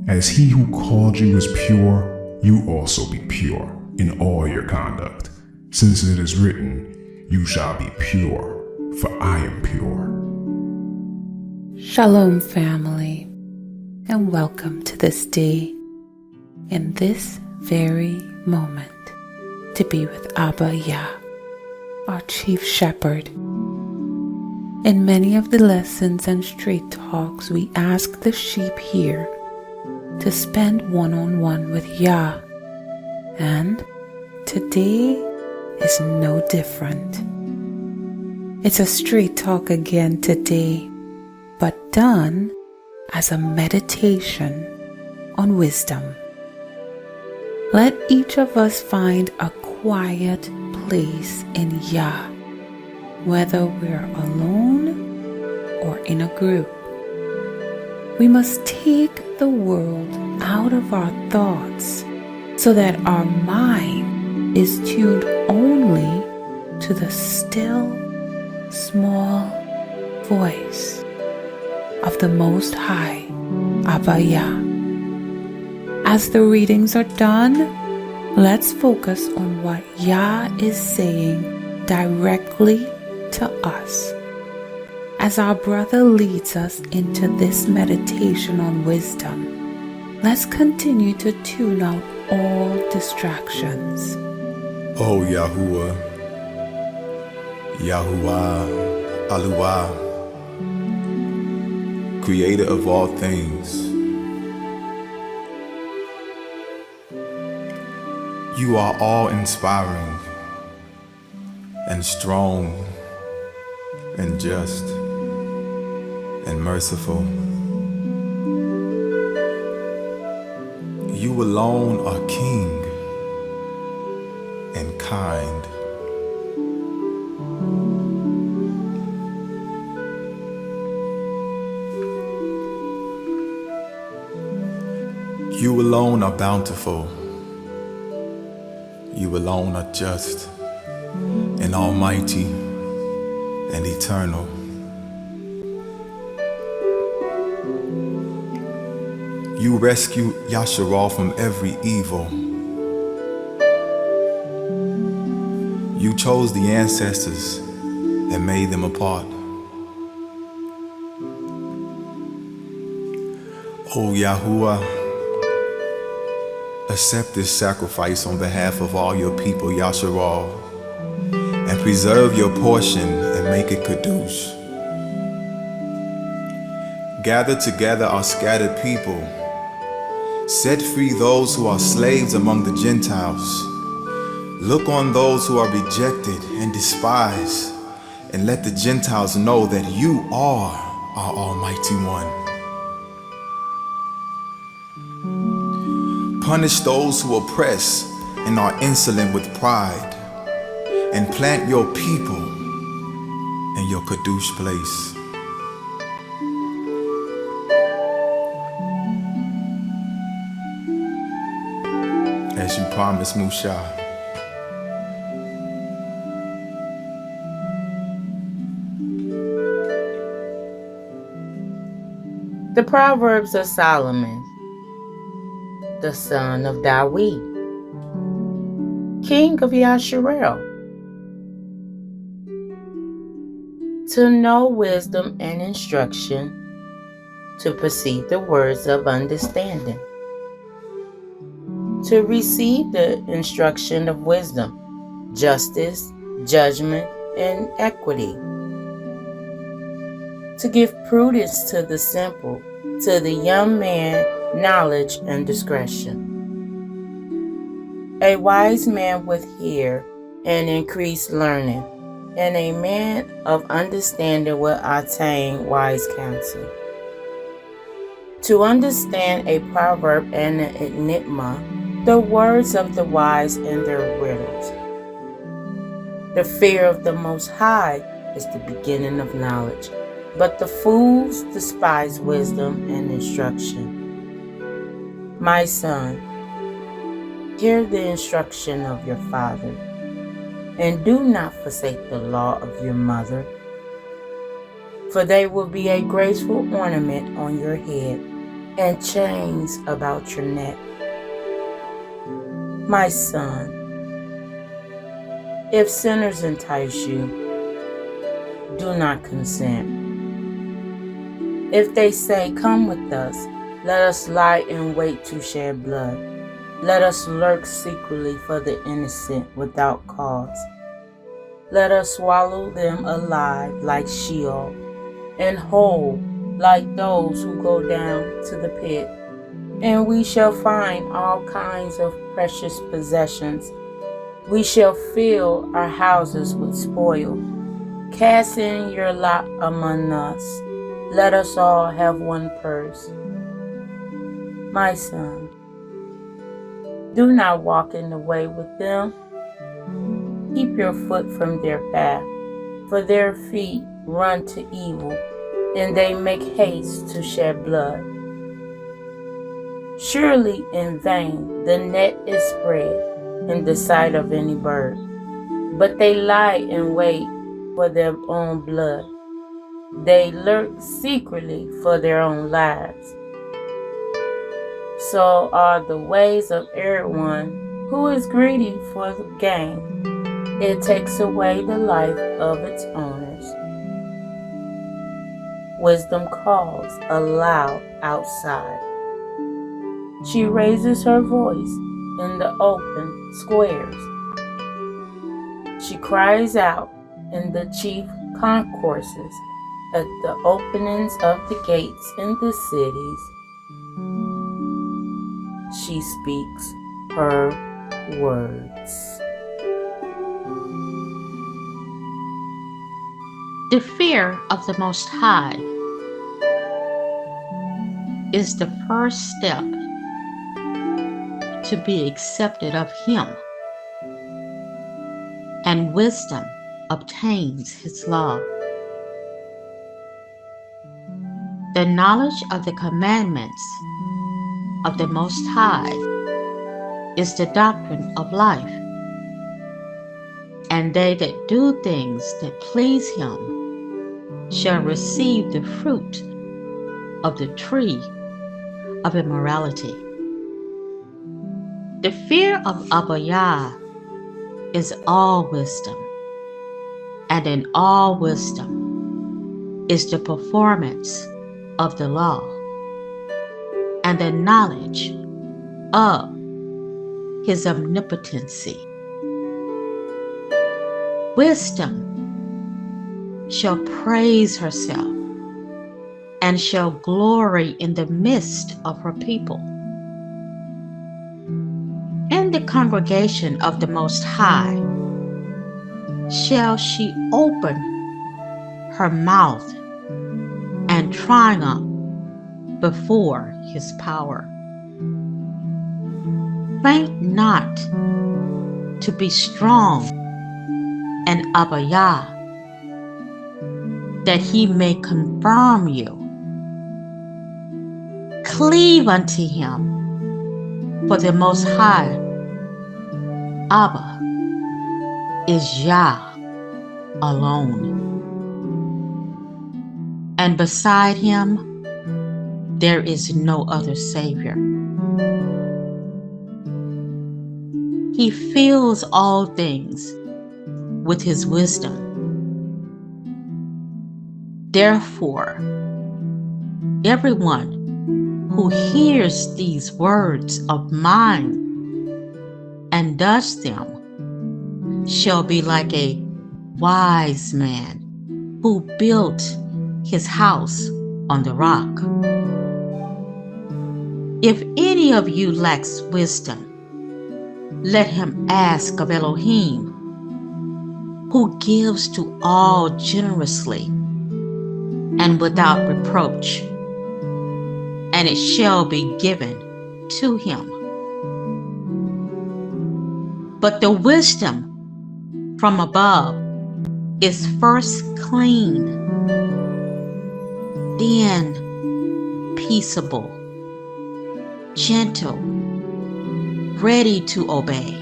As he who called you is pure, you also be pure in all your conduct, since it is written, you shall be pure, for I am pure. Shalom, family, and welcome to this day, in this very moment, to be with ABBA YAH, our Chief Shepherd. In many of the lessons and street talks, we ask the sheep here to spend one-on-one with Yah, and today is no different. It's a street talk again today, but done as a meditation on wisdom. Let each of us find a quiet place in Yah, whether we're alone or in a group. We must take the world out of our thoughts so that our mind is tuned only to the still, small voice of the Most High, ABBA YAH. As the readings are done, let's focus on what Yah is saying directly to us. As our brother leads us into this meditation on wisdom, let's continue to tune out all distractions. O Yahuwah, Yahuwah, Aluwah, Creator of all things, you are all-inspiring and strong and just and merciful. You alone are King and kind. You alone are bountiful. You alone are just and almighty and eternal. You rescue Yasharal from every evil. You chose the ancestors and made them apart. O Yahuwah, accept this sacrifice on behalf of all your people, Yasharal, and preserve your portion and make it Kadosh. Gather together our scattered people. Set free those who are slaves among the Gentiles. Look on those who are rejected and despised, and let the Gentiles know that you are our Almighty One. Punish those who oppress and are insolent with pride, and plant your people in your Kadosh place. As you promised, Mosheh. The Proverbs of Solomon, the son of Dawid, king of Yasharel. To know wisdom and instruction, to perceive the words of understanding, to receive the instruction of wisdom, justice, judgment, and equity, to give prudence to the simple, to the young man knowledge and discretion. A wise man with ear and increased learning, and a man of understanding will attain wise counsel. To understand a proverb and an enigma, the words of the wise and their riddles. The fear of the Most High is the beginning of knowledge, but the fools despise wisdom and instruction. My son, hear the instruction of your father, and do not forsake the law of your mother, for they will be a graceful ornament on your head, and chains about your neck. My son, if sinners entice you, do not consent. If they say, "Come with us, let us lie in wait to shed blood. Let us lurk secretly for the innocent without cause. Let us swallow them alive like Sheol, and whole like those who go down to the pit. And we shall find all kinds of precious possessions. We shall fill our houses with spoil. Cast in your lot among us. Let us all have one purse." My son, do not walk in the way with them. Keep your foot from their path, for their feet run to evil, and they make haste to shed blood. Surely in vain the net is spread in the sight of any bird, but they lie in wait for their own blood. They lurk secretly for their own lives. So are the ways of everyone who is greedy for the gain. It takes away the life of its owners. Wisdom calls aloud outside. She raises her voice in the open squares. She cries out in the chief concourses, at the openings of the gates in the cities. She speaks her words. The fear of the Most High is the first step to be accepted of Him, and wisdom obtains His love. The knowledge of the commandments of the Most High is the doctrine of life, and they that do things that please Him shall receive the fruit of the tree of immorality. The fear of ABBA YAH is all wisdom, and in all wisdom is the performance of the law and the knowledge of His omnipotency. Wisdom shall praise herself and shall glory in the midst of her people. In the congregation of the Most High shall she open her mouth and triumph before His power. Faint not to be strong and ABBA YAH, that He may confirm you. Cleave unto Him, for the Most High, ABBA, is Yah alone. And beside Him, there is no other Savior. He fills all things with His wisdom. Therefore, everyone who hears these words of mine and does them shall be like a wise man who built his house on the rock. If any of you lacks wisdom, let him ask of Elohim, who gives to all generously and without reproach, and it shall be given to him. But the wisdom from above is first clean, then peaceable, gentle, ready to obey,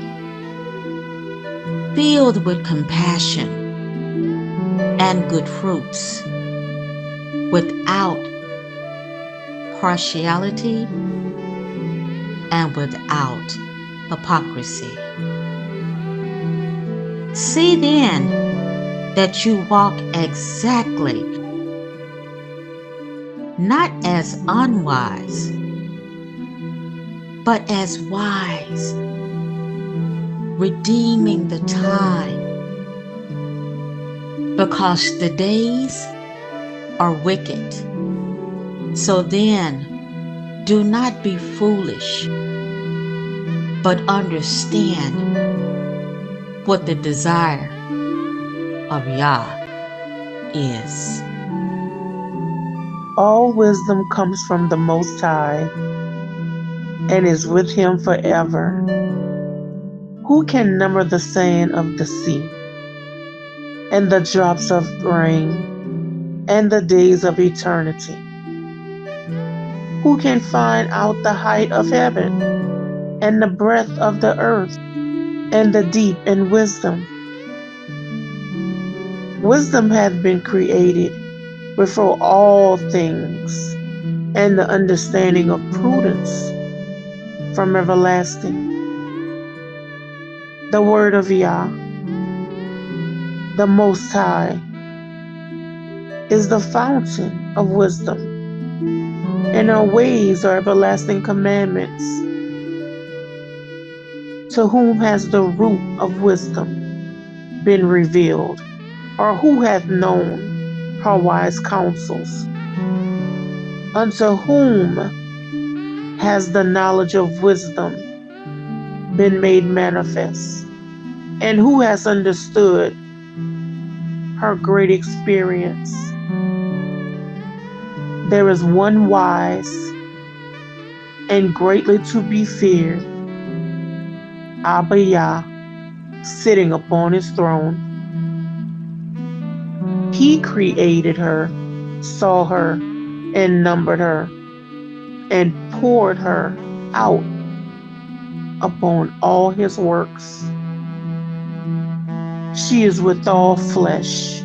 filled with compassion and good fruits, without partiality and without hypocrisy. See then that you walk exactly, not as unwise, but as wise, redeeming the time, because the days are wicked. So then, do not be foolish, but understand what the desire of Yah is. All wisdom comes from the Most High and is with Him forever. Who can number the sand of the sea, and the drops of rain, and the days of eternity? Who can find out the height of heaven, and the breadth of the earth, and the deep in wisdom? Wisdom hath been created before all things, and the understanding of prudence from everlasting. The word of Yah, the Most High, is the fountain of wisdom, and our ways are everlasting commandments. To whom has the root of wisdom been revealed, or who hath known her wise counsels? Unto whom has the knowledge of wisdom been made manifest, and who has understood her great experience? There is one wise and greatly to be feared, ABBA YAH, sitting upon his throne. He created her, saw her, and numbered her, and poured her out upon all his works. She is with all flesh,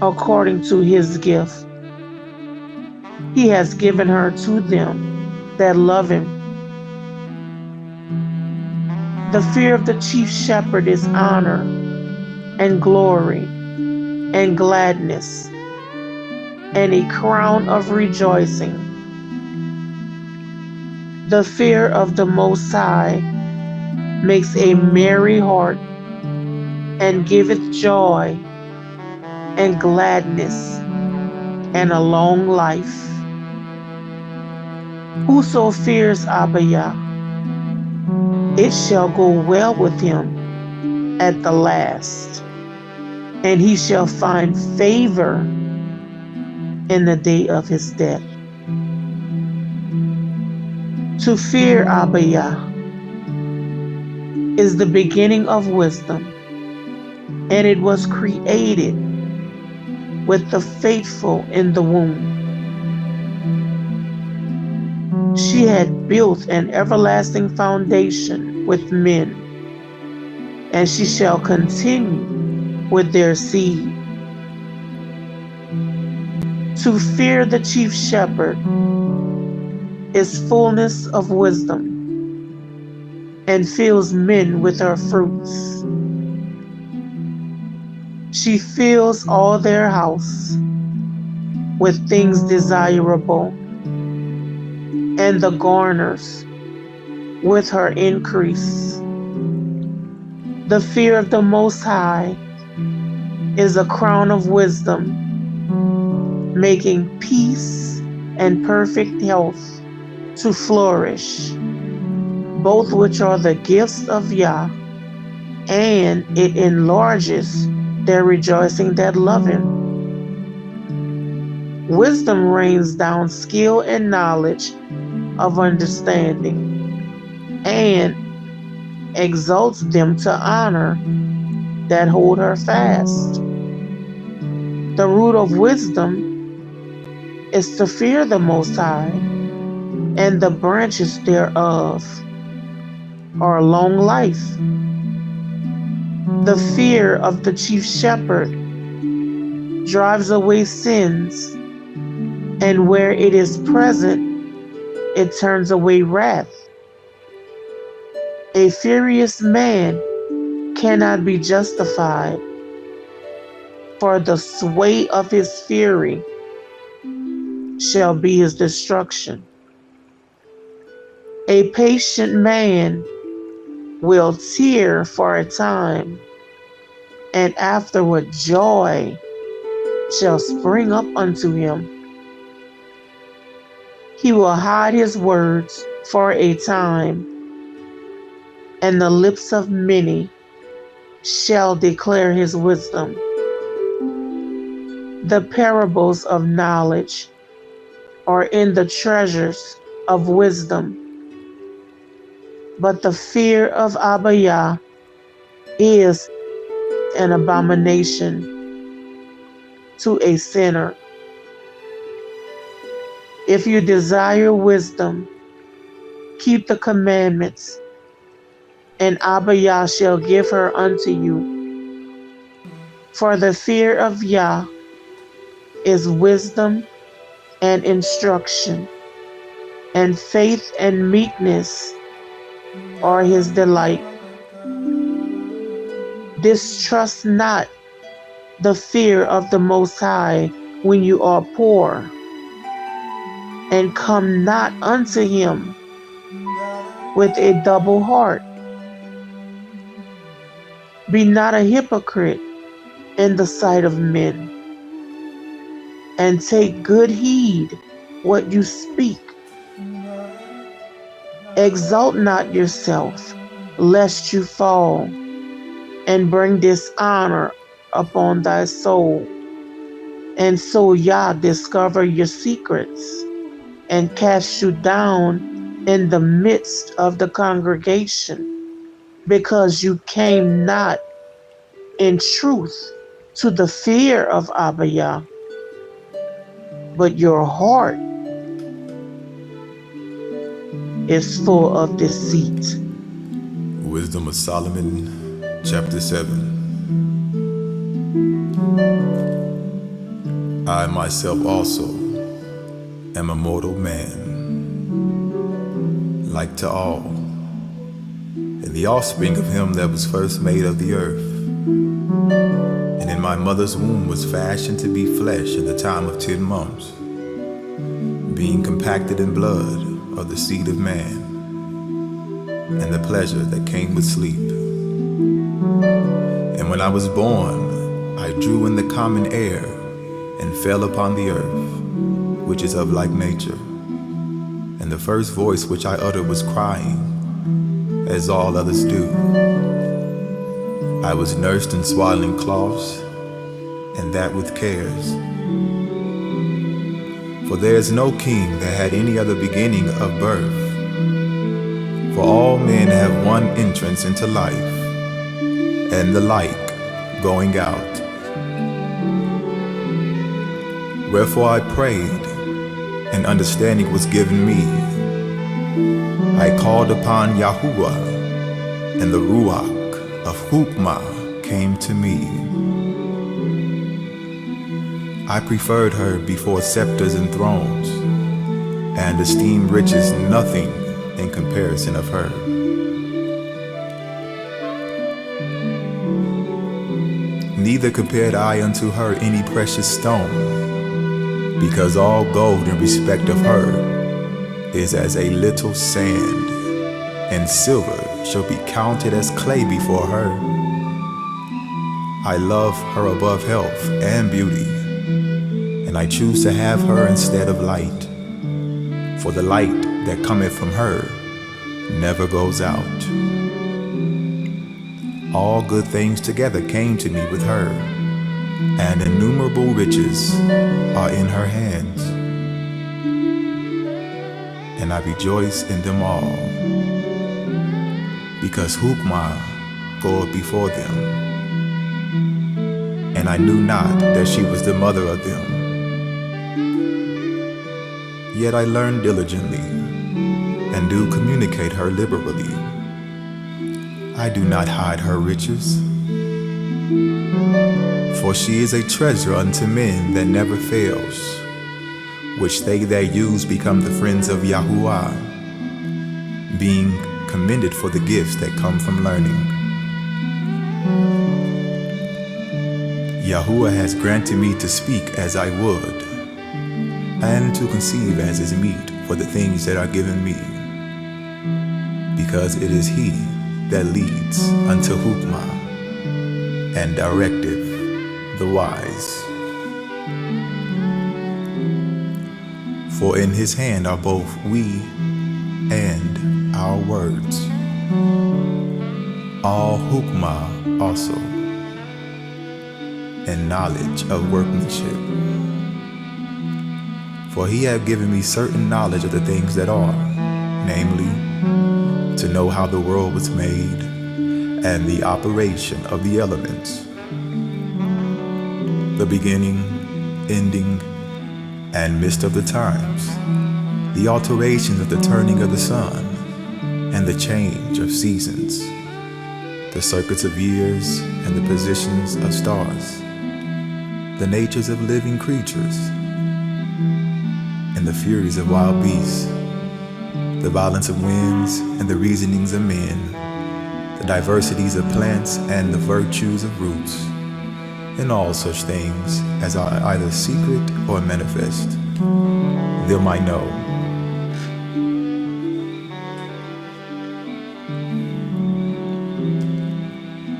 according to his gift. He has given her to them that love him. The fear of the chief shepherd is honor and glory and gladness and a crown of rejoicing. The fear of the Most High makes a merry heart and giveth joy and gladness and a long life. Whoso fears ABBA YAH, it shall go well with him at the last, and he shall find favor in the day of his death. To fear ABBA YAH is the beginning of wisdom, and it was created with the faithful in the womb. She had built an everlasting foundation with men, and she shall continue with their seed. To fear the chief shepherd is fullness of wisdom, and fills men with her fruits. She fills all their house with things desirable, and the garners with her increase. The fear of the Most High is a crown of wisdom, making peace and perfect health to flourish, both which are the gifts of Yah, and it enlarges their rejoicing that love him. Wisdom rains down skill and knowledge of understanding, and exalts them to honor that hold her fast. The root of wisdom is to fear the Most High, and the branches thereof are long life. The fear of the chief shepherd drives away sins, and where it is present, it turns away wrath. A furious man cannot be justified, for the sway of his fury shall be his destruction. A patient man will tear for a time, and afterward joy shall spring up unto him. He will hide his words for a time, and the lips of many shall declare his wisdom. The parables of knowledge are in the treasures of wisdom, but the fear of Abba Yah is an abomination to a sinner. If you desire wisdom, keep the commandments, and Abba Yah shall give her unto you. For the fear of Yah is wisdom and instruction, and faith and meekness are his delight. Distrust not the fear of the Most High when you are poor, and come not unto him with a double heart. Be not a hypocrite in the sight of men, and take good heed what you speak. Exalt not yourself, lest you fall, and bring dishonor upon thy soul. And so Yah discover your secrets, and cast you down in the midst of the congregation, because you came not in truth to the fear of Abba Yah, but your heart is full of deceit. Wisdom of Solomon, chapter 7. I myself also am a mortal man, like to all, and the offspring of him that was first made of the earth, and in my mother's womb was fashioned to be flesh in the time of 10 months, being compacted in blood of the seed of man, and the pleasure that came with sleep. And when I was born, I drew in the common air, and fell upon the earth, which is of like nature. And the first voice which I uttered was crying, as all others do. I was nursed in swaddling cloths, and that with cares. For there is no king that had any other beginning of birth. For all men have one entrance into life, and the like going out. Wherefore I prayed, and understanding was given me. I called upon Yahuwah, and the Ruach of Hukmah came to me. I preferred her before scepters and thrones, and esteemed riches nothing in comparison of her. Neither compared I unto her any precious stone, because all gold in respect of her is as a little sand, and silver shall be counted as clay before her. I love her above health and beauty, and I choose to have her instead of light, for the light that cometh from her never goes out. All good things together came to me with her, and innumerable riches are in her hands, and I rejoice in them all, because Hukmah goeth before them, and I knew not that she was the mother of them. Yet I learned diligently, and do communicate her liberally. I do not hide her riches, for she is a treasure unto men that never fails, which they that use become the friends of Yahuwah, being commended for the gifts that come from learning. Yahuwah has granted me to speak as I would, and to conceive as is meet for the things that are given me, because it is He that leads unto Hukmah, and directeth the wise. For in His hand are both we and our words, all Hukmah also, and knowledge of workmanship. For He hath given me certain knowledge of the things that are, namely, to know how the world was made, and the operation of the elements, the beginning, ending, and midst of the times, the alterations of the turning of the sun, and the change of seasons, the circuits of years, and the positions of stars, the natures of living creatures, and the furies of wild beasts, the violence of winds, and the reasonings of men, the diversities of plants, and the virtues of roots, and all such things as are either secret or manifest, them I know.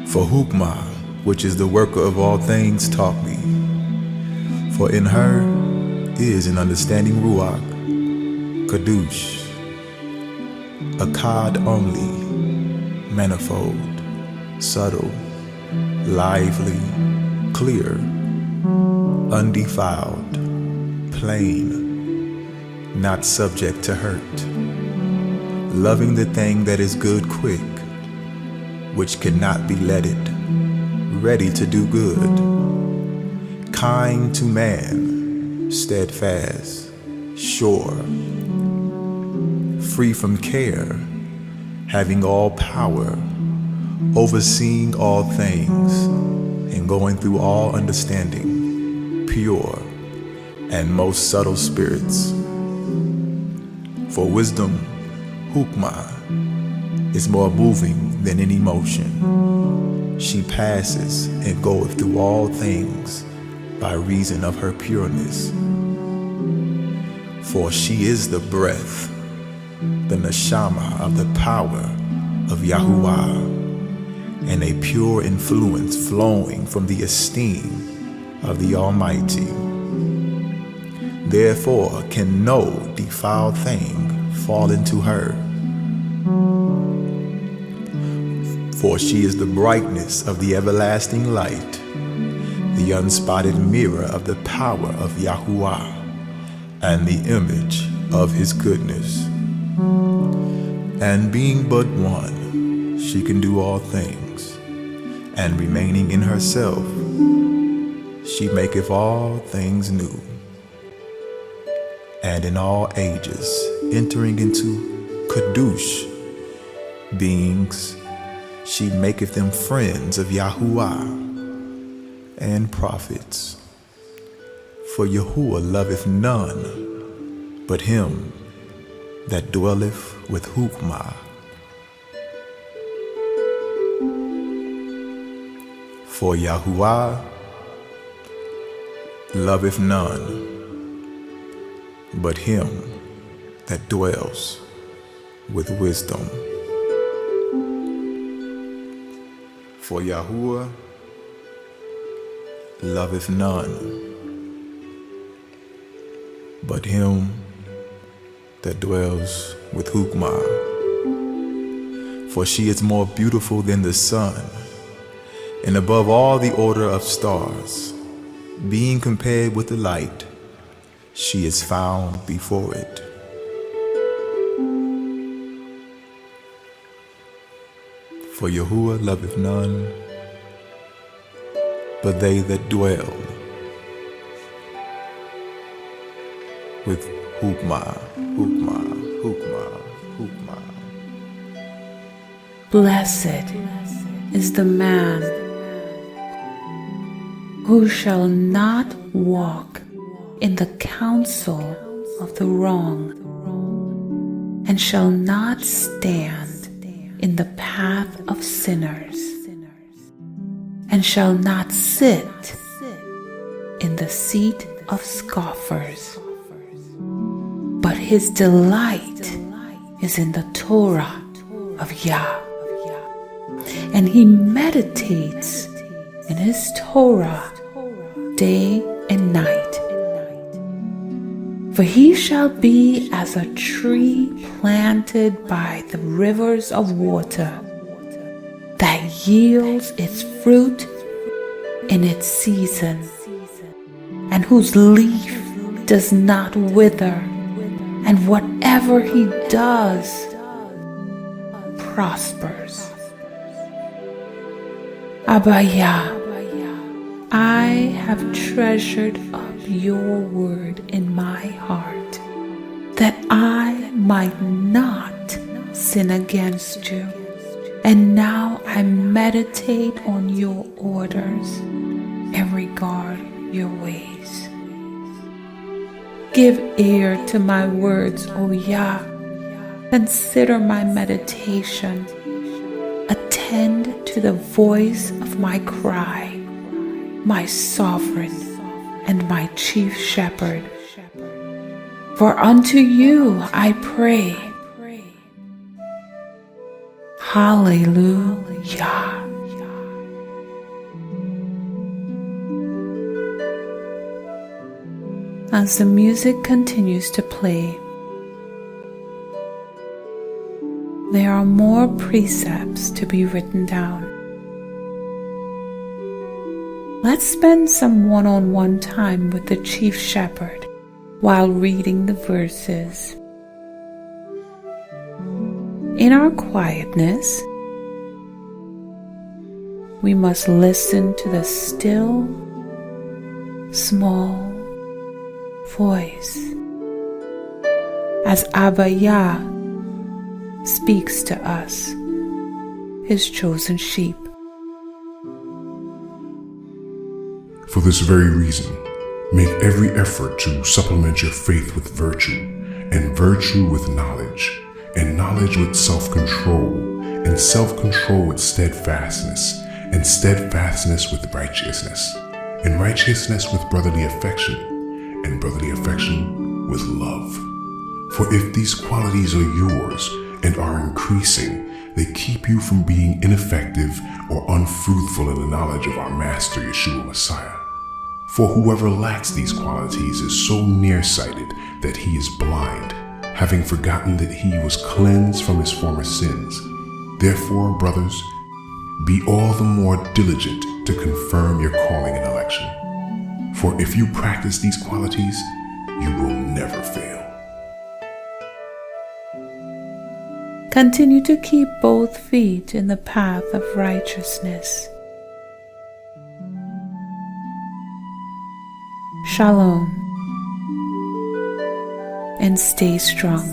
For Hukmah, which is the worker of all things, taught me. For in her is an understanding Ruach, Kadush, Akkad only, manifold, subtle, lively, clear, undefiled, plain, not subject to hurt, loving the thing that is good quick, which cannot be letted, ready to do good, kind to man, steadfast, sure, free from care, having all power, overseeing all things, and going through all understanding, pure and most subtle spirits. For wisdom, Hukmah, is more moving than any motion. She passes and goeth through all things by reason of her pureness. For she is the breath, the neshama of the power of Yahuwah, and a pure influence flowing from the esteem of the Almighty. Therefore can no defiled thing fall into her. For she is the brightness of the everlasting light, the unspotted mirror of the power of Yahuwah, and the image of His goodness. And being but one, she can do all things, and remaining in herself, she maketh all things new. And in all ages, entering into Kadush beings, she maketh them friends of Yahuwah and prophets. For Yahuwah loveth none but him that dwelleth with Hukmah. For Yahuwah loveth none but him that dwells with wisdom. For Yahuwah loveth none but him that dwells with Hukmah. For she is more beautiful than the sun, and above all the order of stars. Being compared with the light, she is found before it. For Yahuwah loveth none but they that dwell with Hukmah, Hukmah, Hukmah, Hukmah. Blessed is the man who shall not walk in the counsel of the wrong, and shall not stand in the path of sinners, and shall not sit in the seat of scoffers. But his delight is in the Torah of Yah, and he meditates in his Torah day and night. For he shall be as a tree planted by the rivers of water, that yields its fruit in its season, and whose leaf does not wither, and whatever he does prospers. ABBA YAH, I have treasured up your word in my heart, that I might not sin against you. And now I meditate on your orders and regard your ways. Give ear to my words, O Yah. Consider my meditation. Attend to the voice of my cry, my sovereign and my chief shepherd. For unto you I pray. Hallelujah. As the music continues to play, there are more precepts to be written down. Let's spend some one-on-one time with the Chief Shepherd while reading the verses. In our quietness, we must listen to the still, small voice as ABBA YAH speaks to us, his chosen sheep. For this very reason, make every effort to supplement your faith with virtue, and virtue with knowledge, and knowledge with self-control, and self-control with steadfastness, and steadfastness with righteousness, and righteousness with brotherly affection, and brotherly affection with love. For if these qualities are yours and are increasing, they keep you from being ineffective or unfruitful in the knowledge of our Master Yeshua Messiah. For whoever lacks these qualities is so nearsighted that he is blind, having forgotten that he was cleansed from his former sins. Therefore, brothers, be all the more diligent to confirm your calling and election. For if you practice these qualities, you will never fail. Continue to keep both feet in the path of righteousness. Shalom, and stay strong.